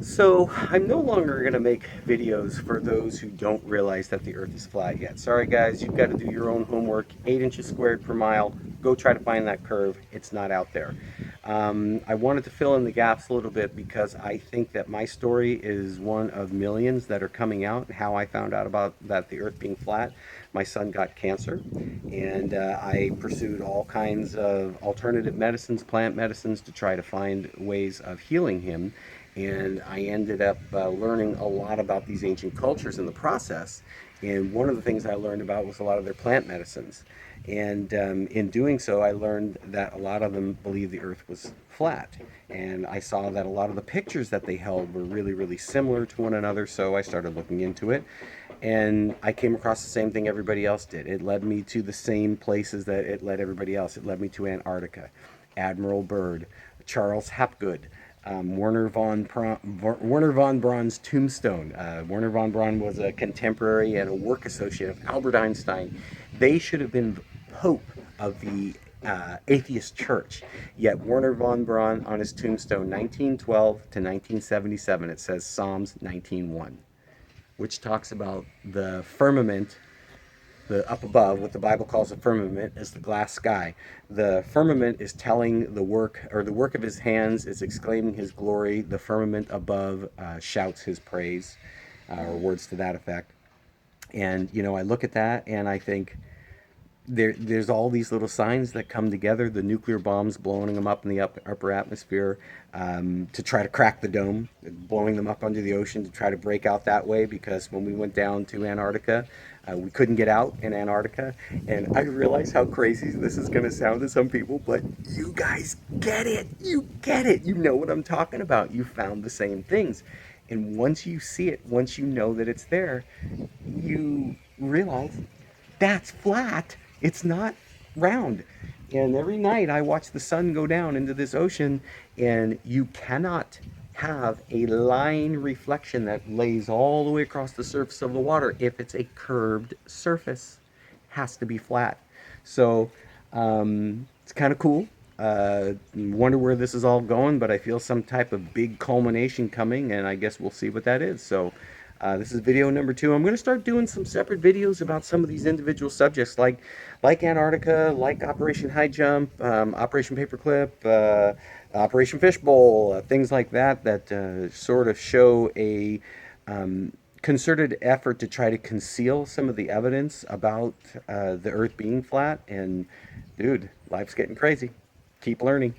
So I'm no longer going to make videos for those who don't realize that the Earth is flat yet. Sorry guys, you've got to do your own homework. 8 inches squared per mile. Go try to find that curve. It's not out there. I wanted to fill in the gaps a little bit because I think that my story is one of millions that are coming out. How I found out about that the Earth being flat. My son got cancer, and I pursued all kinds of alternative medicines, plant medicines, to try to find ways of healing him. And I ended up learning a lot about these ancient cultures in the process. And one of the things I learned about was a lot of their plant medicines. And in doing so, I learned that a lot of them believed the earth was flat. And I saw that a lot of the pictures that they held were really, really similar to one another. So I started looking into it. And I came across the same thing everybody else did. It led me to the same places that it led everybody else. It led me to Antarctica, Admiral Byrd, Charles Hapgood, Werner von Braun's tombstone. Werner von Braun was a contemporary and a work associate of Albert Einstein. They should have been the Pope of the atheist church. Yet Werner von Braun on his tombstone, 1912 to 1977, it says Psalms 19:1, which talks about the firmament, the up above, what the Bible calls a firmament, is the glass sky. The firmament is telling the work, or the work of his hands is exclaiming his glory. The firmament above shouts his praise, or words to that effect. And, I look at that and I think, there's all these little signs that come together. The nuclear bombs, blowing them up in the upper atmosphere to try to crack the dome, blowing them up under the ocean to try to break out that way. Because when we went down to Antarctica, we couldn't get out in Antarctica. And I realize how crazy this is going to sound to some people, but you guys get it. You get it. You know what I'm talking about. You found the same things. And once you see it, once you know that it's there, you realize that's flat. It's not round. And every night I watch the sun go down into this ocean, and you cannot have a line reflection that lays all the way across the surface of the water if it's a curved surface. It has to be flat. So it's kind of cool. Wonder where this is all going, but I feel some type of big culmination coming, and I guess we'll see what that is. So this is video number 2. I'm going to start doing some separate videos about some of these individual subjects, like Antarctica, like Operation High Jump, Operation Paperclip, Operation Fishbowl, things like that that sort of show a concerted effort to try to conceal some of the evidence about the Earth being flat. And dude, life's getting crazy. Keep learning.